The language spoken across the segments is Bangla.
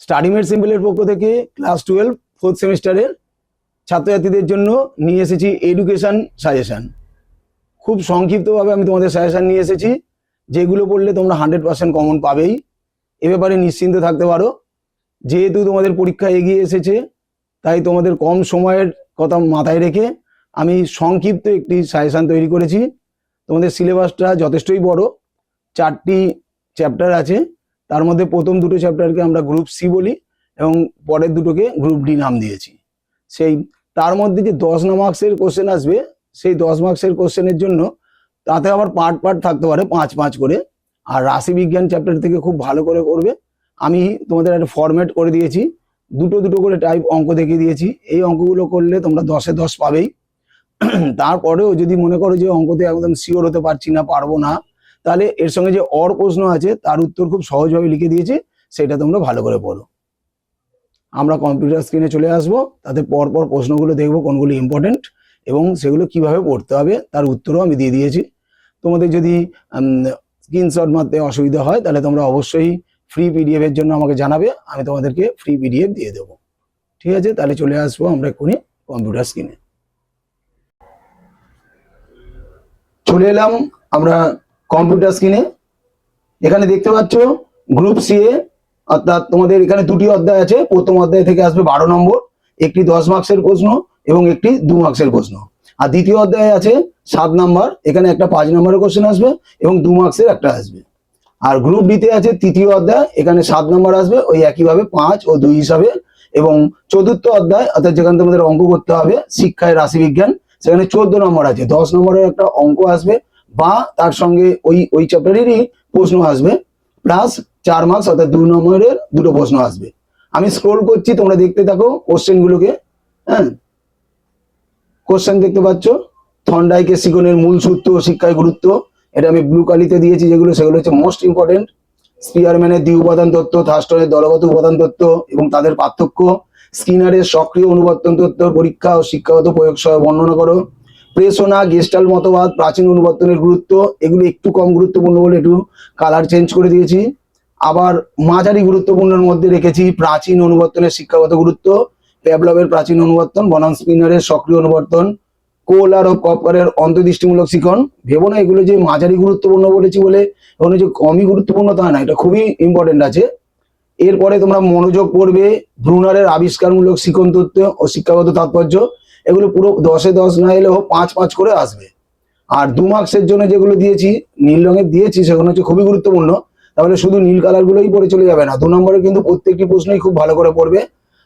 স্টাডি মেড সিম্পলের পক্ষ থেকে ক্লাস 12 4th সেমিস্টারের ছাত্রছাত্রীদের জন্য নিয়ে এসেছি এডুকেশন সাজেশন। খুব সংক্ষিপ্তভাবে আমি তোমাদের সাজেশন নিয়ে এসেছি, যেগুলো পড়লে তোমরা 100% কমন পাবেই। এ ব্যাপারে নিশ্চিন্ত থাকতে পারো। যেহেতু তোমাদের পরীক্ষা এগিয়ে এসেছে, তাই তোমাদের কম সময়ের কথা মাথায় রেখে আমি সংক্ষিপ্ত একটি সাজেশন তৈরি করেছি। তোমাদের সিলেবাসটা যথেষ্টই বড়, 4টি চ্যাপ্টার আছে। তার মধ্যে প্রথম দুটো চ্যাপ্টারকে আমরা গ্রুপ সি বলি এবং পরের দুটোকে গ্রুপ ডি নাম দিয়েছি। তার মধ্যে যে 10 মার্কসের কোশ্চেন আসবে, সেই 10 মার্কসের কোশ্চেনের জন্য তাতে আবার পার্ট পার্ট থাকতে পারে, 5 করে। আর রাশি বিজ্ঞান চ্যাপ্টার থেকে খুব ভালো করে করবে। আমি তোমাদের একটা ফরম্যাট করে দিয়েছি, দুটো করে টাইপ অঙ্ক দেখিয়ে দিয়েছি। এই অঙ্কগুলো করলে তোমরা 10-এ 10 পাবেই। তারপরেও যদি মনে করো যে অঙ্কতে একদম শিওর হতে পারছি না, পারবো না, তাহলে এর সঙ্গে যে অর প্রশ্ন আছে তার উত্তর খুব সহজভাবে লিখে দিয়েছি, সেটা তোমরা ভালো করে পড়ো। আমরা কম্পিউটার স্ক্রিনে চলে আসবো, তাতে পরপর প্রশ্নগুলো দেখবো কোনগুলো ইম্পর্টেন্ট এবং সেগুলো কিভাবে পড়তে হবে তার উত্তরও আমি দিয়ে দিয়েছি। তোমাদের যদি স্ক্রিনশট মারতে অসুবিধা হয় তাহলে তোমরা অবশ্যই ফ্রি পিডিএফ এর জন্য আমাকে জানাবে, আমি তোমাদেরকে ফ্রি পিডিএফ দিয়ে দেবো। ঠিক আছে, তাহলে চলে আসবো আমরা এক্ষুনি কম্পিউটার স্ক্রিনে। চলে এলাম আমরা কম্পিউটার স্ক্রিনে। এখানে দেখতে পাচ্ছ গ্রুপ সি এ, অর্থাৎ তোমাদের এখানে দুটি অধ্যায় আছে। প্রথম অধ্যায় থেকে আসবে 12 নম্বর, একটি 10 মার্কসের প্রশ্ন এবং একটি 2 মার্কসের প্রশ্ন। আর দ্বিতীয় অধ্যায়ে আছে 7 নম্বর, এখানে একটা 5 নম্বরের কোশ্চেন আসবে এবং 2 মার্কসের একটা আসবে। আর গ্রুপ ডিতে আছে তৃতীয় অধ্যায়, এখানে 7 নম্বর আসবে ওই একইভাবে 5 ও 2 হিসাবে। এবং চতুর্থ অধ্যায়, অর্থাৎ যেখানে তোমাদের অঙ্ক করতে হবে শিক্ষায় রাশি বিজ্ঞান, সেখানে 14 নম্বর আছে, 10 নম্বরের একটা অঙ্ক আসবে বা তার সঙ্গে ওই চ্যাপ্টারেরই প্রশ্ন আসবে, প্লাস 4 মার্কস অর্থাৎ 2 নম্বরের দুটো প্রশ্ন আসবে। আমি স্ক্রোল করছি, তোমরা দেখতে থাকো কোশ্চেন গুলোকে। হ্যাঁ, কোশ্চেন দেখতে পাচ্ছ, থর্নডাইকের শিকনের মূল সূত্র ও শিক্ষায় গুরুত্ব, এটা আমি ব্লু কালিতে দিয়েছি। সেগুলো হচ্ছে মোস্ট ইম্পর্টেন্ট। স্পিয়ারম্যানের দ্বি উপাদান তত্ত্ব, থার্স্টনের দলগত উপাদান তত্ত্ব এবং তাদের পার্থক্য, স্কিনারের সক্রিয় অনুবর্তন তত্ত্ব পরীক্ষা ও শিক্ষাগত প্রয়োগ সহ বর্ণনা করো, প্রেষণা, গেস্টাল মতবাদ, প্রাচীন অনুবর্তনের গুরুত্ব, এগুলো একটু কম গুরুত্বপূর্ণ বলে একটু কালার চেঞ্জ করে দিয়েছি। আবার মাঝারি গুরুত্বপূর্ণের মধ্যে রেখেছি প্রাচীন অনুবর্তনের শিক্ষাগত গুরুত্ব, প্যাভলভের প্রাচীন অনুবর্তন বনাম স্পিনারের সক্রিয় অনুবর্তন, কোলার ও কপারের অন্তর্দৃষ্টিমূলক শিখন। ভেবো না এগুলো যে মাঝারি গুরুত্বপূর্ণ বলেছি বলে এগুলো যে কমই গুরুত্বপূর্ণ তা না, এটা খুবই ইম্পর্টেন্ট আছে। এরপরে তোমরা মনোযোগ পড়বে ব্রুনারের আবিষ্কারমূলক শিখন তত্ত্ব ও শিক্ষাগত তাৎপর্য, এগুলো পুরো 10-এ 10 না এলেও 5 করে আসবে। আর 2 মার্কসের জন্য যেগুলো দিয়েছি, নীল রঙের দিয়েছি, সেগুলো হচ্ছে খুবই গুরুত্বপূর্ণ। তাহলে শুধু নীল কালার গুলোই পড়ে চলে যাবে না, 2 নম্বরে কিন্তু প্রত্যেকটি প্রশ্নই খুব ভালো করে পড়বে।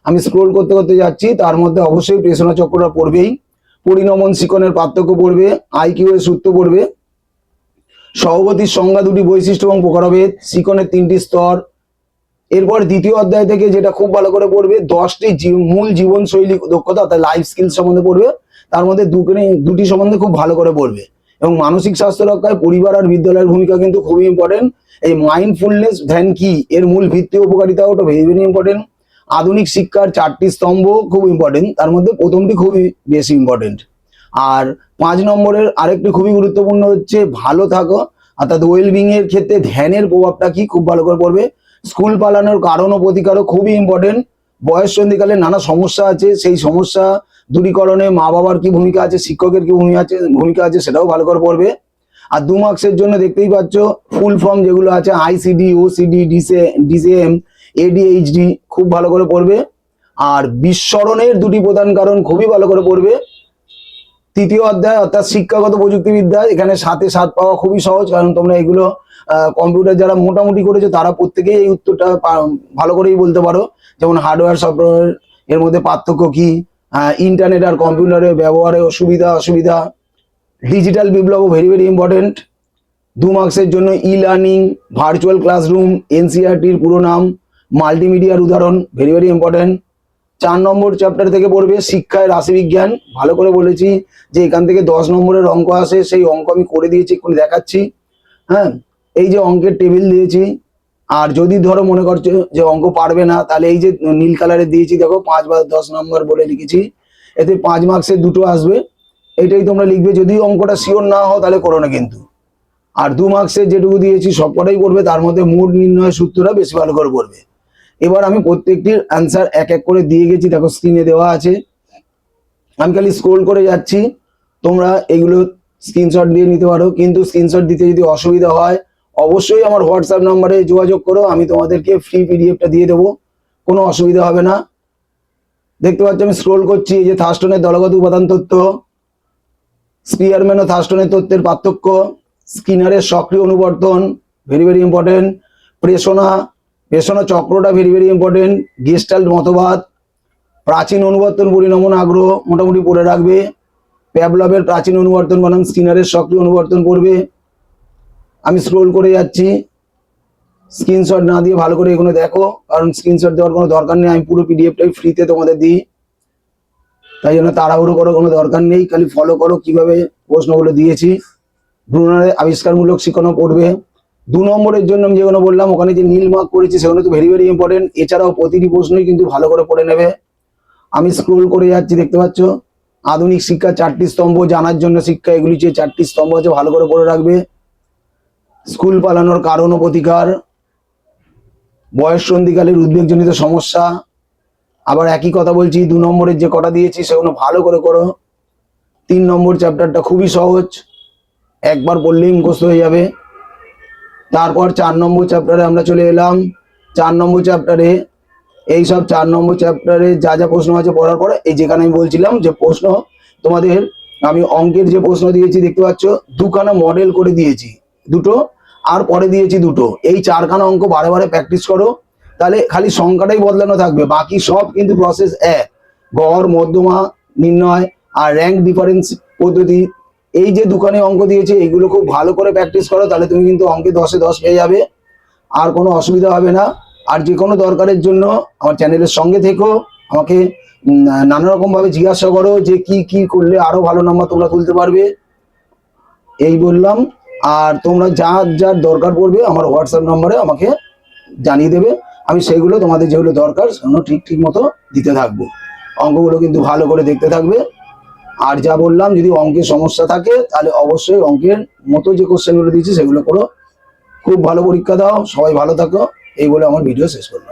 আমি স্ক্রোল করতে করতে যাচ্ছি, তার মধ্যে অবশ্যই প্রেষণা চক্রটা পড়বেই, পরিণমন শিকনের পার্থক্য পড়বে, আইকিউ এর সূত্র পড়বে, সহগতির সংজ্ঞা, দুটি বৈশিষ্ট্য এবং প্রকারভেদ, শিকনের 3টি স্তর। এরপর দ্বিতীয় অধ্যায় থেকে যেটা খুব ভালো করে পড়বে, 10টি মূল জীবনশৈলী দক্ষতা অর্থাৎ লাইফ স্কিল সম্বন্ধে পড়বে। তার মধ্যে দুটি সম্বন্ধে খুব ভালো করে পড়বে। এবং মানসিক স্বাস্থ্য রক্ষায় পরিবার আর বিদ্যালয়ের ভূমিকা কিন্তু খুবই ইম্পর্টেন্ট। এই মাইন্ডফুলনেস ধ্যান কি, এর মূল ভিত্তি উপকারিতা, ওটা ভেরি ভেরি ইম্পর্টেন্ট। আধুনিক শিক্ষার 4টি স্তম্ভ খুব ইম্পর্টেন্ট, তার মধ্যে প্রথমটি খুবই বেশি ইম্পর্টেন্ট। আর 5 নম্বরের আরেকটি খুবই গুরুত্বপূর্ণ হচ্ছে ভালো থাকো, অর্থাৎ ওয়েলবিং এর ক্ষেত্রে ধ্যানের প্রভাবটা কি খুব ভালো করে পড়বে। স্কুল পালানোর কারণ ও প্রতিকারও খুবই ইম্পর্টেন্ট। বয়স সন্ধিকালে নানা সমস্যা আছে, সেই সমস্যা দূরীকরণে মা বাবার কি ভূমিকা আছে, শিক্ষকের কি ভূমিকা আছে, সেটাও ভালো করে পড়বে। আর 2 মার্কসের জন্য দেখতেই পাচ্ছ ফুল ফর্ম যেগুলো আছে, আইসিডি, ওসিডি, ডিসিএম, এডিএইচডি খুব ভালো করে পড়বে। আর বিস্মরণের 2টি প্রধান কারণ খুবই ভালো করে পড়বে। তৃতীয় অধ্যায় অর্থাৎ শিক্ষাগত প্রযুক্তিবিদ্যা, এখানে 7-এ 7 পাওয়া খুবই সহজ, কারণ তোমরা এগুলো কম্পিউটার যারা মোটামুটি করেছো তারা প্রত্যেকেই এই উত্তরটা ভালো করেই বলতে পারো। যেমন হার্ডওয়্যার সফটওয়্যার এর মধ্যে পার্থক্য কি, ইন্টারনেট আর কম্পিউটারের ব্যবহারের অসুবিধা, ডিজিটাল বিপ্লব ভেরি ভেরি ইম্পর্টেন্ট। 2 মার্কসের জন্য ই লার্নিং, ভার্চুয়াল ক্লাসরুম, এনসিইআরটির পুরো নাম, মাল্টিমিডিয়ার উদাহরণ ভেরি ভেরি ইম্পর্টেন্ট। 4 নম্বর চ্যাপ্টার থেকে পড়বে শিক্ষায় রাশিবিজ্ঞান। ভালো করে বলেছি যে এখান থেকে 10 নম্বরের অঙ্ক আসে, সেই অঙ্ক আমি করে দিয়েছি, এক্ষুনি দেখাচ্ছি। হ্যাঁ, এই যে অঙ্কের টেবিল দিয়েছি। আর যদি ধরো মনে করছো যে অঙ্ক পারবে না, তাহলে এই যে নীল কালারে দিয়েছি দেখো 5 বা 10 নম্বর বলে লিখেছি, এতে 5 মার্কসের 2টো আসবে, এটাই তোমরা লিখবে। যদি অঙ্কটা শিওর না হও তাহলে করো না কিন্তু। আর 2 মার্কসের যেটুকু দিয়েছি সবকটাই পড়বে, তার মধ্যে মোড নির্ণয়ের সূত্রটা বেশি ভালো করে পড়বে। এবার আমি প্রত্যেকটির অ্যান্সার এক এক করে দিয়ে গেছি, দেখো স্ক্রিনে দেওয়া আছে। আমি খালি স্ক্রোল করে যাচ্ছি, তোমরা এগুলো স্ক্রিনশট দিয়ে নিতে পারো, কিন্তু স্ক্রিনশট দিতে যদি অসুবিধা হয় অবশ্যই আমার হোয়াটসঅ্যাপ নাম্বারে যোগাযোগ করো, আমি তোমাদেরকে ফ্রি পিডিএফটা দিয়ে দেবো, কোনো অসুবিধা হবে না। দেখতে পাচ্ছ আমি স্ক্রোল করছি, এই যে থার্স্টনের দলগত উপাদান তত্ত্ব, স্পিয়ারম্যান ও থার্স্টনের তত্ত্বের পার্থক্য, স্কিনারের সক্রিয় অনুবর্তন ভেরি ভেরি ইম্পর্টেন্ট, প্রেষণা চক্রটা ভেরি ভেরি ইম্পর্টেন্ট, গেস্টাল্ট মতবাদ, প্রাচীন অনুবর্তন পরিণমন আগ্রহ মোটামুটি পড়ে রাখবে, প্যাভলভের প্রাচীন অনুবর্তন বনাম স্কিনারের সক্রিয় অনুবর্তন পড়বে। আমি স্ক্রোল করে যাচ্ছি, স্ক্রিনশট না দিয়ে ভালো করে এগুলো দেখো, কারণ স্ক্রিনশট দেওয়ার কোনো দরকার নেই, আমি পুরো পিডিএফটাই ফ্রিতে তোমাদের দিই, তাই জন্য তাড়াহুড়ো করার কোনো দরকার নেই, খালি ফলো করো কিভাবে প্রশ্নগুলো দিয়েছি। ব্রুনারের আবিষ্কারমূলক শিক্ষণও পড়বে। 2 নম্বরের জন্য আমি যেগুলো বললাম ওখানে যে নীল মার্ক করেছি সেগুলো তো ভেরি ভেরি ইম্পর্টেন্ট, এছাড়াও প্রতিটি প্রশ্নই কিন্তু ভালো করে পড়ে নেবে। আমি স্ক্রোল করে যাচ্ছি, দেখতে পাচ্ছ আধুনিক শিক্ষা 4টি স্তম্ভ, জানার জন্য শিক্ষা, এগুলি যে 4টি স্তম্ভ আছে ভালো করে পড়ে রাখবে। স্কুল পালানোর কারণ ও প্রতিকার, বয়ঃসন্ধিকালের উদ্বেগজনিত সমস্যা, আবার একই কথা বলছি 2 নম্বরের যে কটা দিয়েছি সেগুলো ভালো করে করো। 3 নম্বর চ্যাপ্টারটা খুবই সহজ, একবার পড়লেই মুখস্থ হয়ে যাবে। তারপর 4 নম্বর চ্যাপ্টারে আমরা চলে এলাম। 4 নম্বর চ্যাপ্টারে এইসব 4 নম্বর চ্যাপ্টারে যা যা প্রশ্ন আছে পড়ার পরে, এই যেখানে আমি বলছিলাম যে প্রশ্ন তোমাদের আমি অঙ্কের যে প্রশ্ন দিয়েছি দেখতে পাচ্ছ, 2খানা মডেল করে দিয়েছি, 2টো আর পরে দিয়েছি 2টো, এই 4খানা অঙ্ক বারে বারে প্র্যাকটিস করো, তাহলে খালি সংখ্যাটাই বদলানো থাকবে, বাকি সব কিন্তু প্রসেস এক। গড়, মধ্যমা নির্ণয় আর র্যাঙ্ক ডিফারেন্স পদ্ধতি, এই যে 2খানে অঙ্ক দিয়েছে এইগুলো খুব ভালো করে প্র্যাকটিস করো, তাহলে তুমি কিন্তু অঙ্কে 10-এ 10 পেয়ে যাবে, আর কোনো অসুবিধা হবে না। আর যে কোনো দরকারের জন্য আমার চ্যানেলের সঙ্গে থেকো, আমাকে নানা রকম ভাবে জিজ্ঞাসা করো যে কি কি করলে আরো ভালো নাম্বার তোমরা তুলতে পারবে, এই বললাম। আর তোমরা যার যার দরকার পড়বে আমার হোয়াটসঅ্যাপ নম্বরে আমাকে জানিয়ে দেবে, আমি সেইগুলো তোমাদের যেগুলো দরকার সেগুলো ঠিক মতো দিতে থাকবো। অঙ্কগুলো কিন্তু ভালো করে দেখতে থাকবে, আর যা বললাম যদি অঙ্কের সমস্যা থাকে তাহলে অবশ্যই অঙ্কের মতো যে কোশ্চেনগুলো দিয়েছি সেগুলো করো। খুব ভালো পরীক্ষা দাও, সবাই ভালো থাকো, এই বলে আমার ভিডিও শেষ করলাম।